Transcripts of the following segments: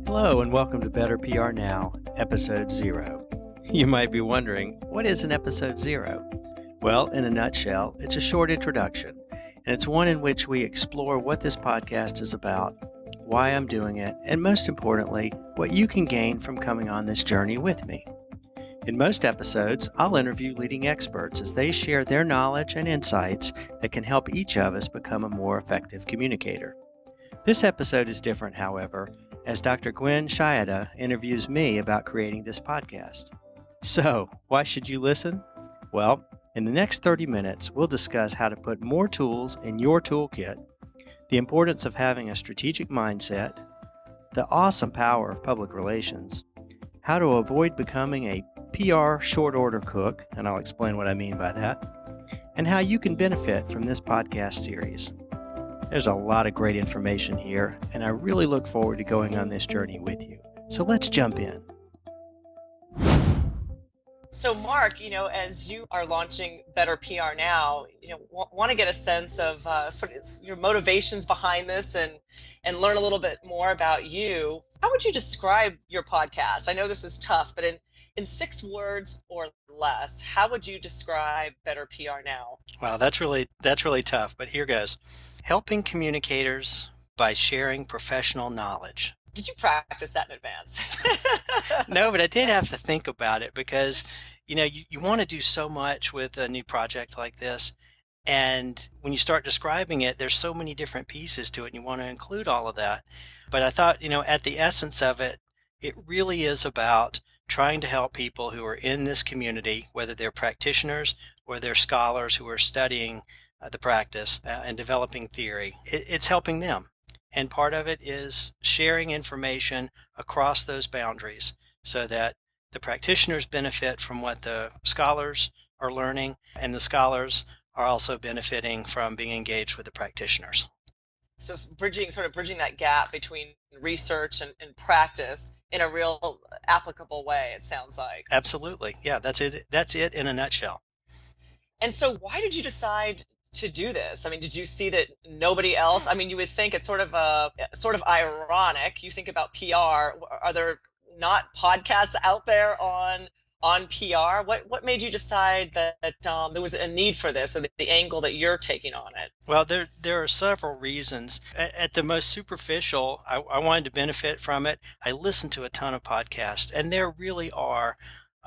Hello and welcome to Better PR Now, Episode 0. You might be wondering, what is an Episode 0? Well, in a nutshell, it's a short introduction, and it's one in which we explore what this podcast is about, why I'm doing it, and most importantly, what you can gain from coming on this journey with me. In most episodes, I'll interview leading experts as they share their knowledge and insights that can help each of us become a more effective communicator. This episode is different, however, as Dr. Gwen Schiada interviews me about creating this podcast. So, why should you listen? Well, in the next 30 minutes, we'll discuss how to put more tools in your toolkit, the importance of having a strategic mindset, the awesome power of public relations, how to avoid becoming a PR short order cook, and I'll explain what I mean by that, and how you can benefit from this podcast series. There's a lot of great information here, and I really look forward to going on this journey with you. So let's jump in. So Mark, as you are launching Better PR Now, want to get a sense of sort of your motivations behind this and learn a little bit more about you. How would you describe your podcast? I know this is tough, but in 6 words or less, how would you describe Better PR Now? Wow, that's really tough, but here goes. Helping communicators by sharing professional knowledge. Did you practice that in advance? No, but I did have to think about it because, you want to do so much with a new project like this. And when you start describing it, there's so many different pieces to it and you want to include all of that. But I thought, at the essence of it, it really is about trying to help people who are in this community, whether they're practitioners or they're scholars who are studying the practice and developing theory. It's helping them. And part of it is sharing information across those boundaries so that the practitioners benefit from what the scholars are learning, and the scholars are also benefiting from being engaged with the practitioners. So bridging that gap between research and practice in a real applicable way, it sounds like. Absolutely. Yeah, that's it in a nutshell. And so why did you decide to do this? I mean, did you see that nobody else? I mean, you would think it's sort of ironic. You think about PR. Are there not podcasts out there on PR? What made you decide that there was a need for this, or the angle that you're taking on it? Well, there are several reasons. At the most superficial, I wanted to benefit from it. I listened to a ton of podcasts, and there really are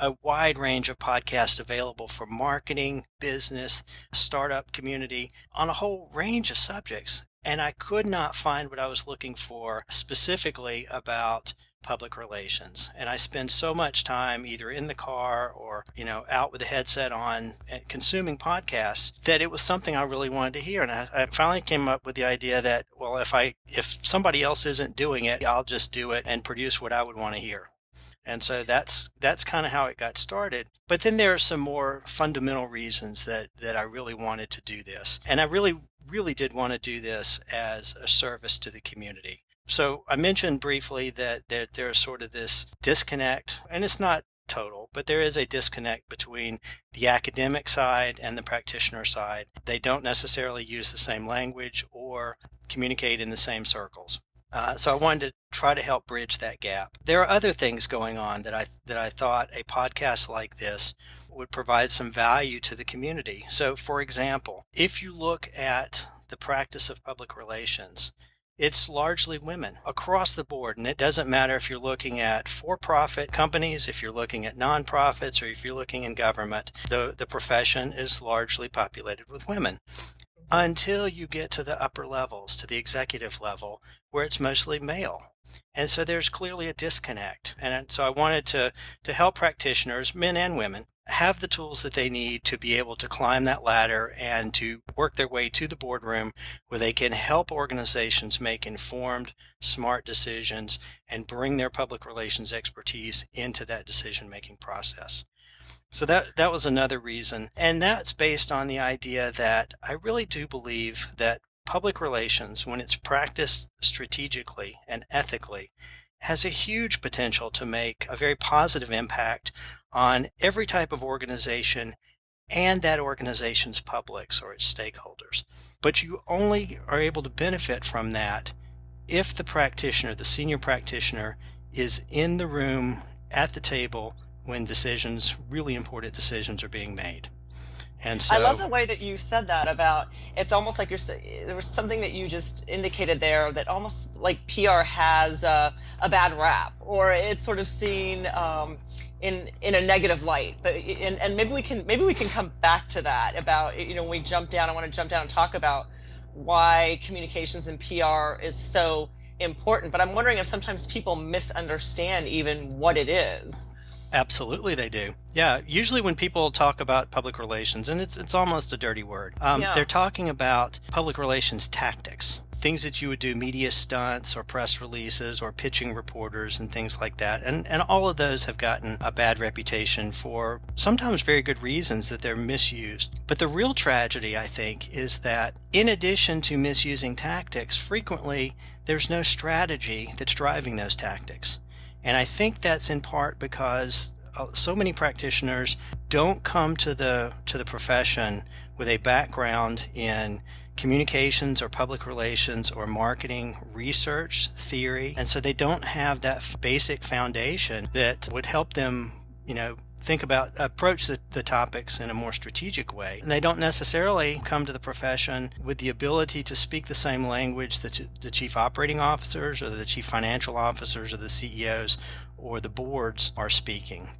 a wide range of podcasts available for marketing, business, startup community, on a whole range of subjects. And I could not find what I was looking for specifically about public relations. And I spend so much time either in the car or, out with a headset on consuming podcasts that it was something I really wanted to hear. And I finally came up with the idea that, well, if somebody else isn't doing it, I'll just do it and produce what I would want to hear. And so that's kind of how it got started. But then there are some more fundamental reasons that I really wanted to do this. And I really, really did want to do this as a service to the community. So I mentioned briefly that there's sort of this disconnect, and it's not total, but there is a disconnect between the academic side and the practitioner side. They don't necessarily use the same language or communicate in the same circles. So I wanted to try to help bridge that gap. There are other things going on that I thought a podcast like this would provide some value to the community. So, for example, if you look at the practice of public relations, it's largely women across the board. And it doesn't matter if you're looking at for-profit companies, if you're looking at nonprofits, or if you're looking in government, the profession is largely populated with women. Until you get to the upper levels, to the executive level, where it's mostly male. And so there's clearly a disconnect. And so I wanted to help practitioners, men and women, have the tools that they need to be able to climb that ladder and to work their way to the boardroom where they can help organizations make informed, smart decisions and bring their public relations expertise into that decision-making process. So that was another reason. And that's based on the idea that I really do believe that public relations, when it's practiced strategically and ethically, has a huge potential to make a very positive impact on every type of organization and that organization's publics or its stakeholders. But you only are able to benefit from that if the practitioner, the senior practitioner, is in the room at the table when decisions, really important decisions, are being made. And I love so, the way that you said that about it's almost like there was something that you just indicated there that almost like PR has a bad rap, or it's sort of seen in a negative light. But and maybe we can come back to that about when we jump down. I want to jump down and talk about why communications and PR is so important. But I'm wondering if sometimes people misunderstand even what it is. absolutely, they do. Yeah, usually when people talk about public relations, and it's almost a dirty word, they're Yeah. talking about public relations tactics, things that you would do, media stunts or press releases or pitching reporters and things like that. And all of those have gotten a bad reputation for sometimes very good reasons, that they're misused. But the real tragedy, I think, is that in addition to misusing tactics, frequently there's no strategy that's driving those tactics. And I think that's in part because so many practitioners don't come to the profession with a background in communications or public relations or marketing research theory, and so they don't have that basic foundation that would help them approach the topics in a more strategic way. And they don't necessarily come to the profession with the ability to speak the same language that the chief operating officers or the chief financial officers or the CEOs or the boards are speaking.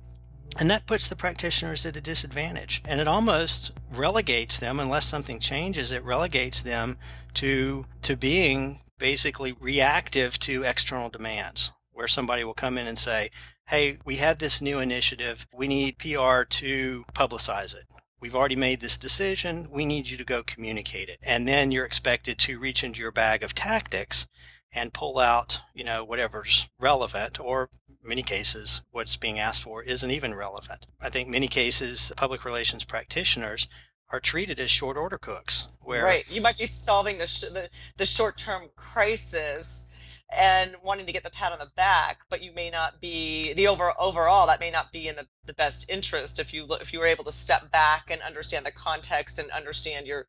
And that puts the practitioners at a disadvantage. And it almost relegates them, unless something changes, it relegates them to being basically reactive to external demands, where somebody will come in and say, hey, we have this new initiative. We need PR to publicize it. We've already made this decision. We need you to go communicate it. And then you're expected to reach into your bag of tactics and pull out, whatever's relevant, or in many cases, what's being asked for isn't even relevant. I think many cases, public relations practitioners are treated as short order cooks, where Right. You might be solving the short-term crisis and wanting to get the pat on the back, but you may not be overall that may not be in the best interest if you were able to step back and understand the context and understand your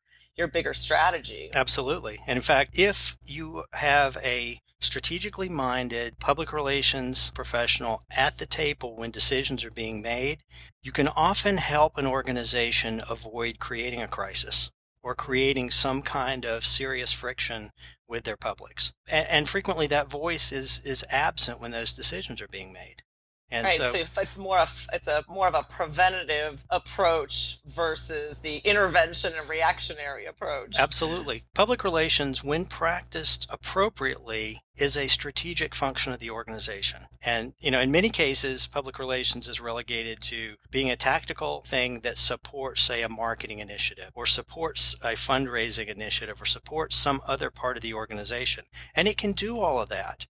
bigger strategy. absolutely. And in fact, if you have a strategically minded public relations professional at the table when decisions are being made, you can often help an organization avoid creating a crisis or creating some kind of serious friction with their publics. And frequently that voice is absent when those decisions are being made. And Right, so so if it's a more of a preventative approach versus the intervention and reactionary approach. absolutely. Public relations, when practiced appropriately, is a strategic function of the organization. And, in many cases, public relations is relegated to being a tactical thing that supports, say, a marketing initiative or supports a fundraising initiative or supports some other part of the organization. And it can do all of that,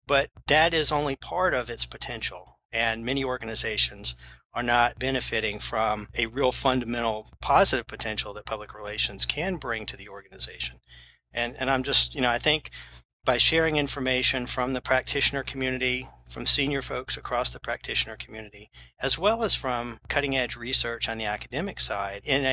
but that is only part of its potential. And many organizations are not benefiting from a real fundamental positive potential that public relations can bring to the organization. And I'm just, I think by sharing information from the practitioner community, from senior folks across the practitioner community, as well as from cutting edge research on the academic side in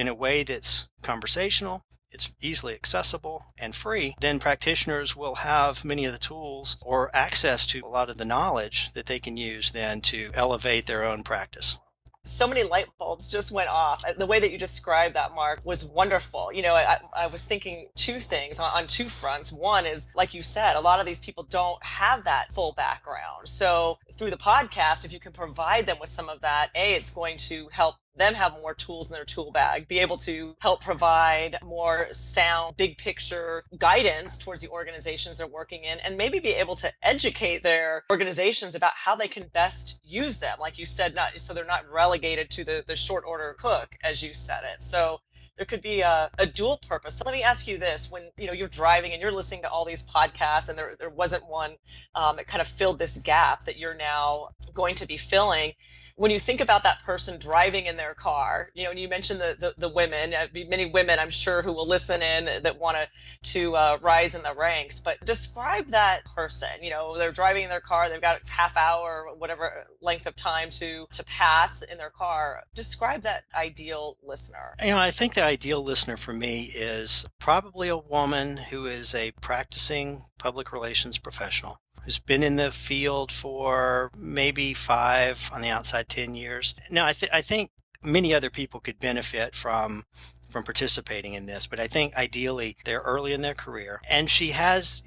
a way that's conversational, it's easily accessible and free, then practitioners will have many of the tools or access to a lot of the knowledge that they can use then to elevate their own practice. So many light bulbs just went off. The way that you described that, Mark, was wonderful. I was thinking two things on two fronts. One is, like you said, a lot of these people don't have that full background. So through the podcast, if you can provide them with some of that, it's going to help them have more tools in their tool bag, be able to help provide more sound, big picture guidance towards the organizations they're working in, and maybe be able to educate their organizations about how they can best use them. Like you said, so they're not relegated to the short order cook, as you said it. So there could be a dual purpose. So let me ask you this: when you're driving and you're listening to all these podcasts, and there wasn't one that kind of filled this gap that you're now going to be filling. When you think about that person driving in their car, and you mentioned the women, many women I'm sure who will listen in that want to rise in the ranks, but describe that person. They're driving in their car, they've got a half hour, whatever length of time to pass in their car. Describe that ideal listener. I think the ideal listener for me is probably a woman who is a practicing public relations professional who's been in the field for maybe 5, on the outside 10 years. Now, I think many other people could benefit from participating in this, but I think ideally they're early in their career. And she has,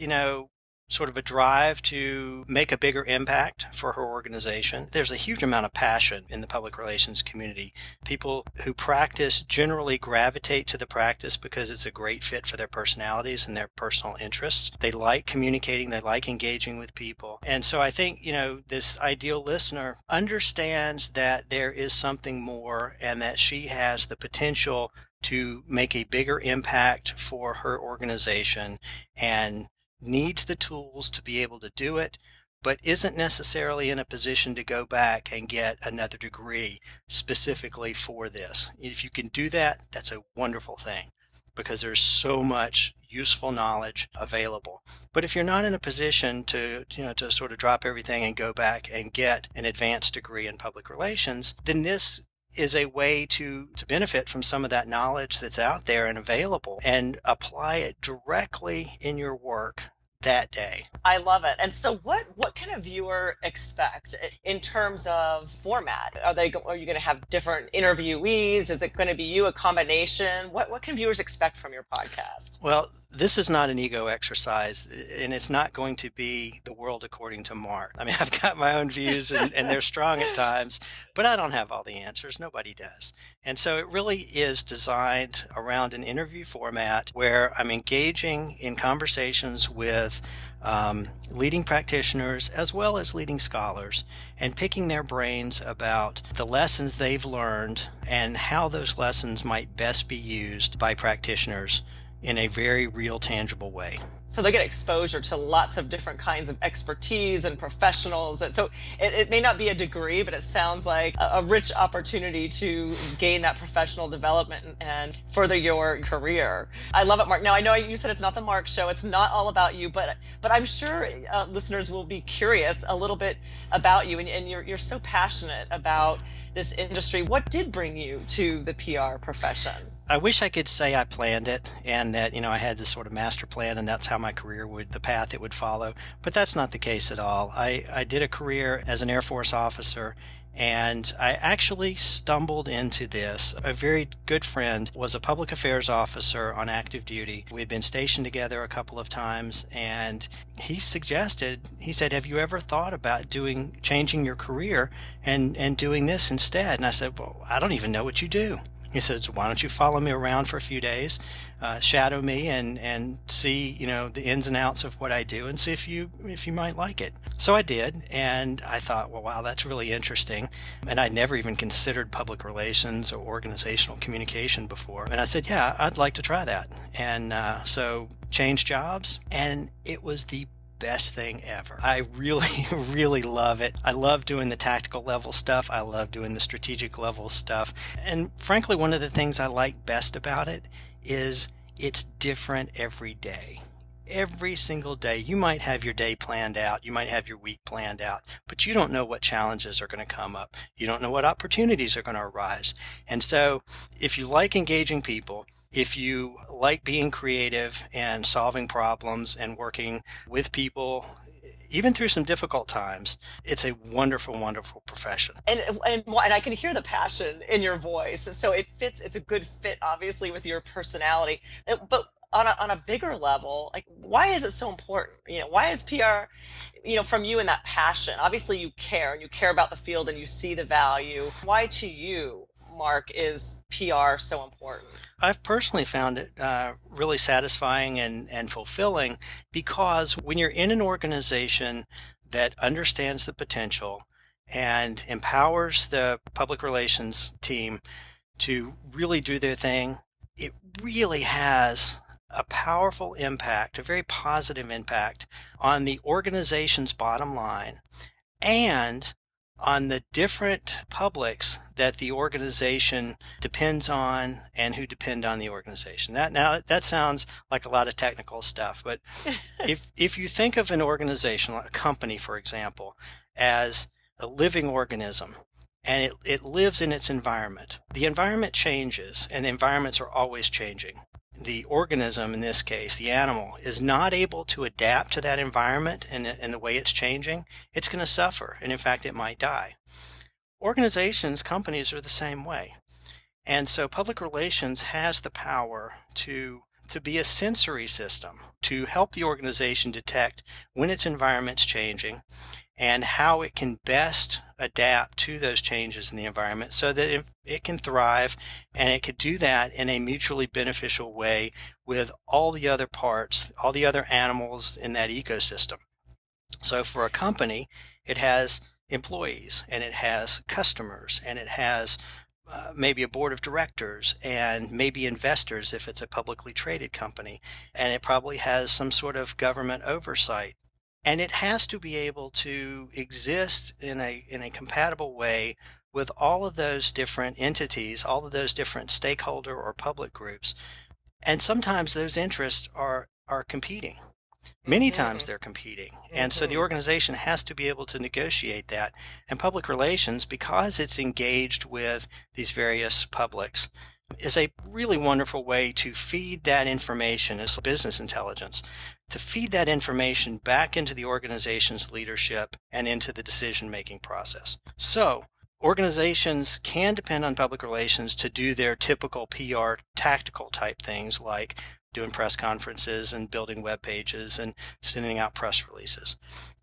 sort of a drive to make a bigger impact for her organization. There's a huge amount of passion in the public relations community. People who practice generally gravitate to the practice because it's a great fit for their personalities and their personal interests. They like communicating, they like engaging with people. And so I think, this ideal listener understands that there is something more and that she has the potential to make a bigger impact for her organization and needs the tools to be able to do it, but isn't necessarily in a position to go back and get another degree specifically for this. If you can do that, that's a wonderful thing because there's so much useful knowledge available. But if you're not in a position to sort of drop everything and go back and get an advanced degree in public relations, then this is a way to benefit from some of that knowledge that's out there and available and apply it directly in your work that day. I love it. And so what can a viewer expect in terms of format? Are you going to have different interviewees? Is it going to be you, a combination? What can viewers expect from your podcast? Well, this is not an ego exercise, and it's not going to be the world according to Mark. I mean, I've got my own views, and they're strong at times, but I don't have all the answers. Nobody does. And so it really is designed around an interview format where I'm engaging in conversations with leading practitioners as well as leading scholars and picking their brains about the lessons they've learned and how those lessons might best be used by practitioners in a very real, tangible way. So they get exposure to lots of different kinds of expertise and professionals. So it may not be a degree, but it sounds like a rich opportunity to gain that professional development and further your career. I love it, Mark. Now, I know you said it's not the Mark Show. It's not all about you, but I'm sure listeners will be curious a little bit about you. And you're so passionate about this industry. What did bring you to the PR profession? I wish I could say I planned it and that, I had this sort of master plan and that's how my career the path it would follow. But that's not the case at all. I did a career as an Air Force officer and I actually stumbled into this. A very good friend was a public affairs officer on active duty. We had been stationed together a couple of times and he said, have you ever thought about changing your career and doing this instead? And I said, well, I don't even know what you do. He says, why don't you follow me around for a few days, shadow me and see, the ins and outs of what I do and see if you might like it. So I did. And I thought, well, wow, that's really interesting. And I'd never even considered public relations or organizational communication before. And I said, yeah, I'd like to try that. And so changed jobs and it was the best thing ever. I really, really love it. I love doing the tactical level stuff. I love doing the strategic level stuff. And frankly, one of the things I like best about it is it's different every day. Every single day, you might have your day planned out, you might have your week planned out, but you don't know what challenges are going to come up. You don't know what opportunities are going to arise. And so if you like engaging people, if you like being creative and solving problems and working with people, even through some difficult times, it's a wonderful, wonderful profession. And I can hear the passion in your voice. So it fits. It's a good fit, obviously, with your personality. But on a bigger level, like, why is it so important? Why is PR, from you and that passion? Obviously, you care about the field and you see the value. Why to you, Mark, is PR so important? I've personally found it really satisfying and fulfilling because when you're in an organization that understands the potential and empowers the public relations team to really do their thing, it really has a powerful impact, a very positive impact on the organization's bottom line and on the different publics that the organization depends on and who depend on the organization. That sounds like a lot of technical stuff, but if you think of an organization, like a company, for example, as a living organism, and it lives in its environment. The environment changes, and environments are always changing. The organism, in this case, the animal, is not able to adapt to that environment and the way it's changing. It's going to suffer, and in fact, it might die. Organizations, companies are the same way. And so public relations has the power to be a sensory system to help the organization detect when its environment's changing and how it can best adapt to those changes in the environment so that it can thrive, and it could do that in a mutually beneficial way with all the other parts, all the other animals in that ecosystem. So for a company, it has employees and it has customers and it has maybe a board of directors and maybe investors if it's a publicly traded company, and it probably has some sort of government oversight. And it has to be able to exist in a compatible way with all of those different entities, all of those different stakeholder or public groups. And sometimes those interests are competing. Many times they're competing. And so the organization has to be able to negotiate that. And public relations, because it's engaged with these various publics, is a really wonderful way to feed that information as business intelligence, to feed that information back into the organization's leadership and into the decision-making process. So organizations can depend on public relations to do their typical PR tactical type things like doing press conferences and building web pages and sending out press releases.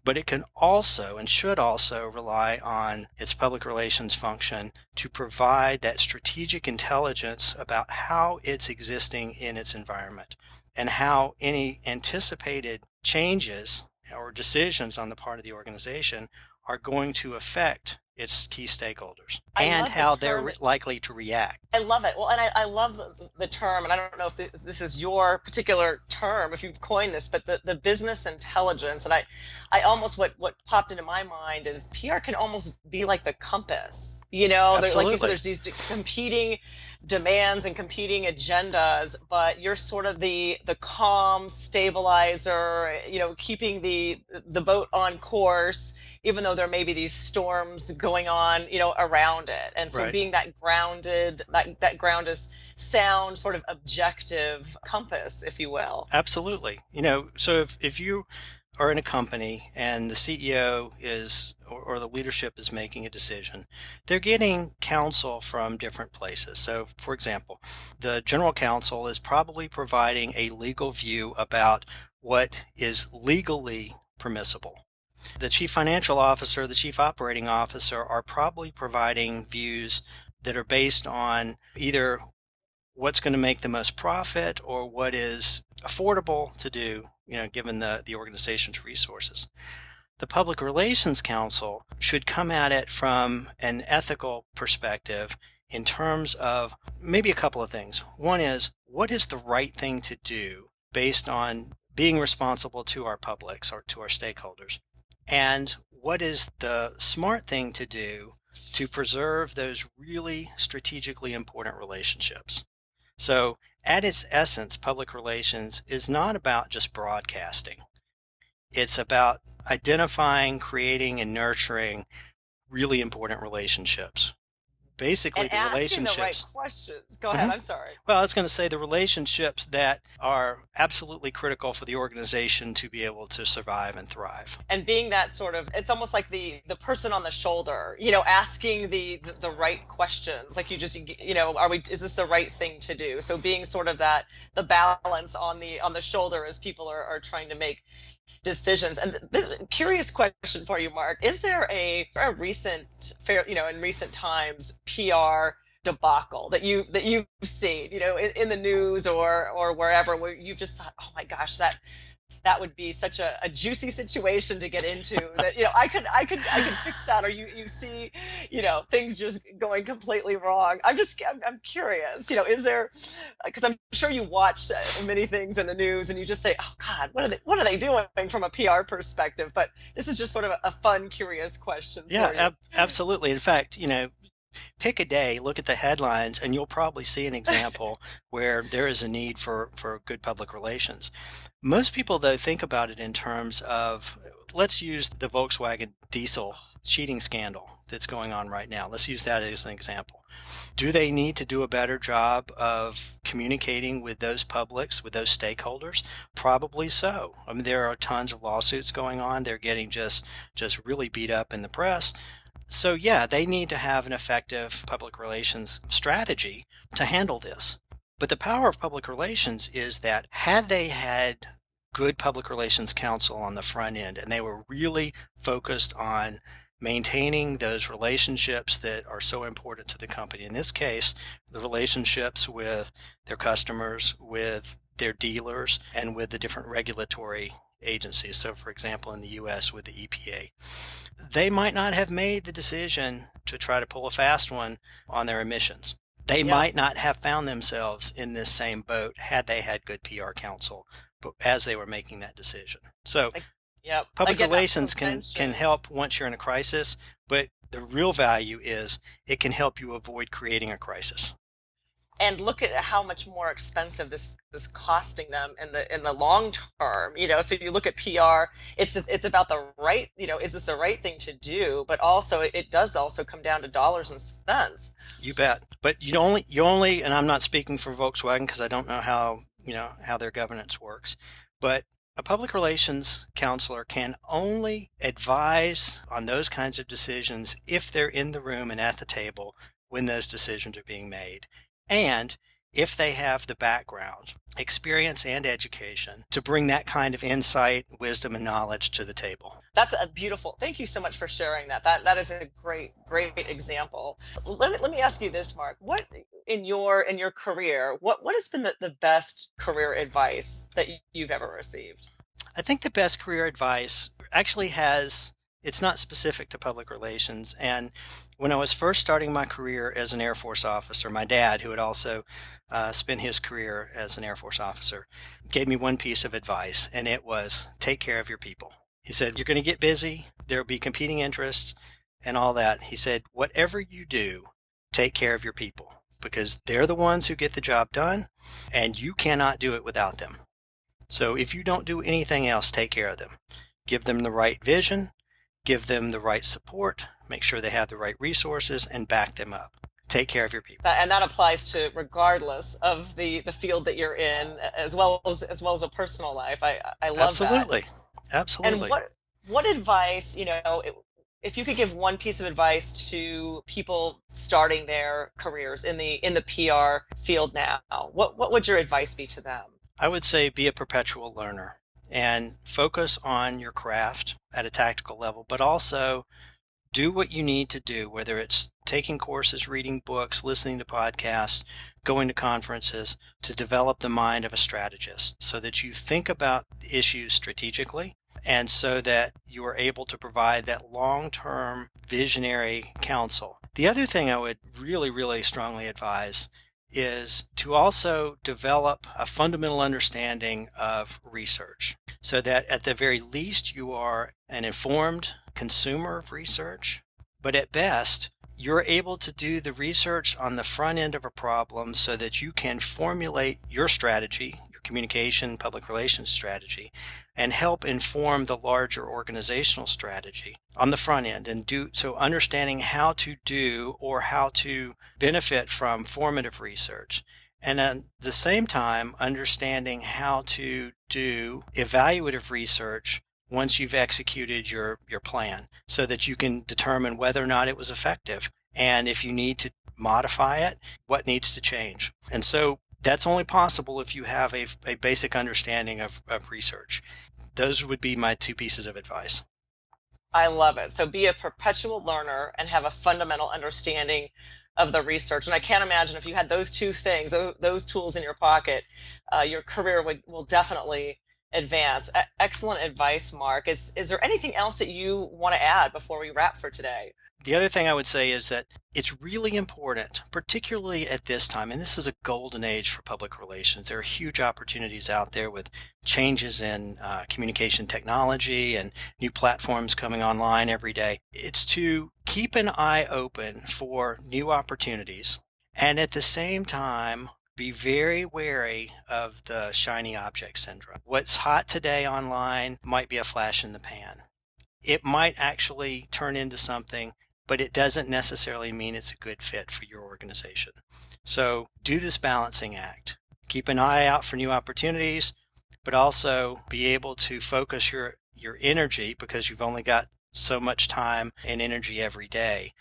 But it can also and should also rely on its public relations function to provide that strategic intelligence about how it's existing in its environment and how any anticipated changes or decisions on the part of the organization are going to affect its key stakeholders and how they're likely to react. I love it. Well, and I love the term, and I don't know if this is your particular term, if you've coined this, but the business intelligence. And I almost, what popped into my mind is PR can almost be like the compass. You know, like you said, there's these competing demands and competing agendas, but you're sort of the calm stabilizer, you know, keeping the boat on course, even though there may be these storms going on, you know, around it. And so being that grounded, that ground is sound, sort of objective compass, if you will. Absolutely. You know, so if you are in a company and the CEO is or the leadership is making a decision, they're getting counsel from different places. So, for example, the general counsel is probably providing a legal view about what is legally permissible. The chief financial officer, the chief operating officer are probably providing views that are based on either what's going to make the most profit or what is affordable to do, you know, given the organization's resources. The Public Relations Council should come at it from an ethical perspective in terms of maybe a couple of things. One is, what is the right thing to do based on being responsible to our publics or to our stakeholders? And what is the smart thing to do to preserve those really strategically important relationships? So at its essence, public relations is not about just broadcasting. It's about identifying, creating, and nurturing really important relationships. Basically, and the relationships. The right questions. Go ahead. I'm sorry. Well, I was going to say the relationships that are absolutely critical for the organization to be able to survive and thrive. And being that sort of, it's almost like the person on the shoulder, you know, asking the right questions. Like you just, you know, is this the right thing to do? So being sort of the balance on the shoulder as people are trying to make decisions. And this curious question for you, Mark, is there a recent, you know, in recent times, PR debacle that you've seen, you know, in the news or wherever, where you've just thought, oh my gosh, that would be such a juicy situation to get into, that, you know, I could fix that, or you see, you know, things just going completely wrong. I'm curious, you know, is there, because I'm sure you watch many things in the news and you just say, oh God, what are they doing from a PR perspective? But this is just sort of a fun, curious question. Yeah, absolutely. In fact, you know, pick a day, look at the headlines, and you'll probably see an example where there is a need for good public relations. Most people, though, think about it in terms of, let's use the Volkswagen diesel cheating scandal that's going on right now. Let's use that as an example. Do they need to do a better job of communicating with those publics, with those stakeholders? Probably so. I mean, there are tons of lawsuits going on. They're getting just really beat up in the press. So yeah, they need to have an effective public relations strategy to handle this. But the power of public relations is that had they had good public relations counsel on the front end and they were really focused on maintaining those relationships that are so important to the company. In this case, the relationships with their customers, with their dealers, and with the different regulatory agencies. So, for example, in the U.S. with the EPA, they might not have made the decision to try to pull a fast one on their emissions. They Yep. might not have found themselves in this same boat had they had good PR counsel as they were making that decision. So Yep. public Again, that relations can prevention. help once you're in a crisis, but the real value is it can help you avoid creating a crisis. And look at how much more expensive this is costing them in the long term. So you look at PR, it's about the right, is this the right thing to do? But also it does also come down to dollars and cents. You bet. But you only, and I'm not speaking for Volkswagen because I don't know how their governance works, but a public relations counselor can only advise on those kinds of decisions if they're in the room and at the table when those decisions are being made. And if they have the background, experience, and education to bring that kind of insight, wisdom, and knowledge to the table. That's a beautiful. Thank you so much for sharing that. That is a great example. Let me ask you this, Mark. What in your career, what has been the best career advice that you've ever received? I think the best career advice actually it's not specific to public relations. And when I was first starting my career as an Air Force officer, my dad, who had also spent his career as an Air Force officer, gave me one piece of advice, and it was take care of your people. He said, you're going to get busy, there'll be competing interests and all that. He said, whatever you do, take care of your people because they're the ones who get the job done, and you cannot do it without them. So if you don't do anything else, take care of them. Give them the right vision, give them the right support, make sure they have the right resources, and back them up. Take care of your people. And that applies to regardless of the field that you're in, as well as a personal life. I love that. Absolutely. And Absolutely. what advice, if you could give one piece of advice to people starting their careers in the PR field now, what would your advice be to them? I would say be a perpetual learner and focus on your craft at a tactical level, but also do what you need to do, whether it's taking courses, reading books, listening to podcasts, going to conferences, to develop the mind of a strategist so that you think about issues strategically and so that you are able to provide that long-term visionary counsel. The other thing I would really, really strongly advise is to also develop a fundamental understanding of research so that at the very least you are an informed consumer of research, but at best you're able to do the research on the front end of a problem so that you can formulate your strategy, your communication, public relations strategy, and help inform the larger organizational strategy on the front end. And do so understanding how to do or how to benefit from formative research. And at the same time, understanding how to do evaluative research once you've executed your plan so that you can determine whether or not it was effective. And if you need to modify it, what needs to change. And so that's only possible if you have a basic understanding of research. Those would be my two pieces of advice. I love it. So be a perpetual learner and have a fundamental understanding of the research. And I can't imagine if you had those two things, those tools in your pocket, your career will definitely advance. Excellent advice, Mark. Is there anything else that you want to add before we wrap for today? The other thing I would say is that it's really important, particularly at this time, and this is a golden age for public relations. There are huge opportunities out there with changes in communication technology and new platforms coming online every day. It's to keep an eye open for new opportunities and at the same time be very wary of the shiny object syndrome. What's hot today online might be a flash in the pan. it might actually turn into something, but it doesn't necessarily mean it's a good fit for your organization. So do this balancing act. Keep an eye out for new opportunities, but also be able to focus your energy, because you've only got so much time and energy every day,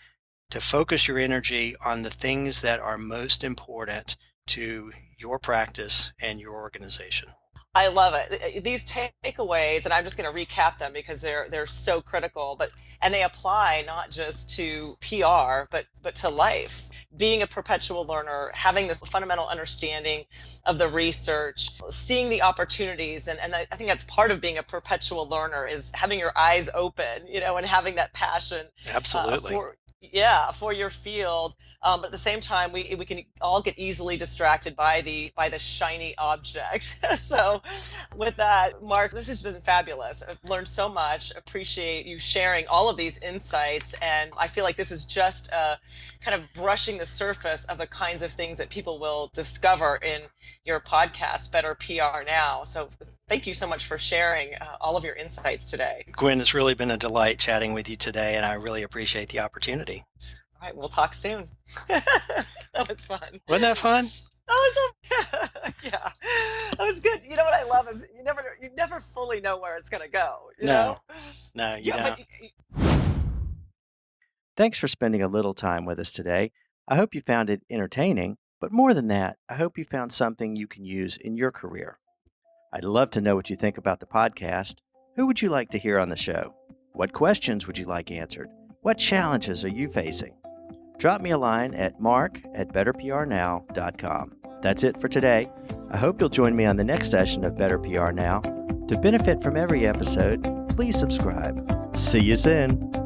to focus your energy on the things that are most important to your practice and your organization. I love it. These takeaways, and I'm just going to recap them because they're so critical, and they apply not just to PR, but to life. Being a perpetual learner, having this fundamental understanding of the research, seeing the opportunities, and I think that's part of being a perpetual learner, is having your eyes open, and having that passion. Absolutely. For your field, but at the same time, we can all get easily distracted by the shiny object. So, with that, Mark, this has been fabulous. I've learned so much. Appreciate you sharing all of these insights, and I feel like this is just kind of brushing the surface of the kinds of things that people will discover in your podcast, Better PR Now. So, thank you so much for sharing all of your insights today. Gwen, it's really been a delight chatting with you today, and I really appreciate the opportunity. All right, we'll talk soon. That was fun. Wasn't that fun? Yeah, that was good. You know what I love is you never fully know where it's going to go. You know? No, you don't. Thanks for spending a little time with us today. I hope you found it entertaining, but more than that, I hope you found something you can use in your career. I'd love to know what you think about the podcast. Who would you like to hear on the show? What questions would you like answered? What challenges are you facing? Drop me a line at mark@betterprnow.com. That's it for today. I hope you'll join me on the next session of Better PR Now. To benefit from every episode, please subscribe. See you soon.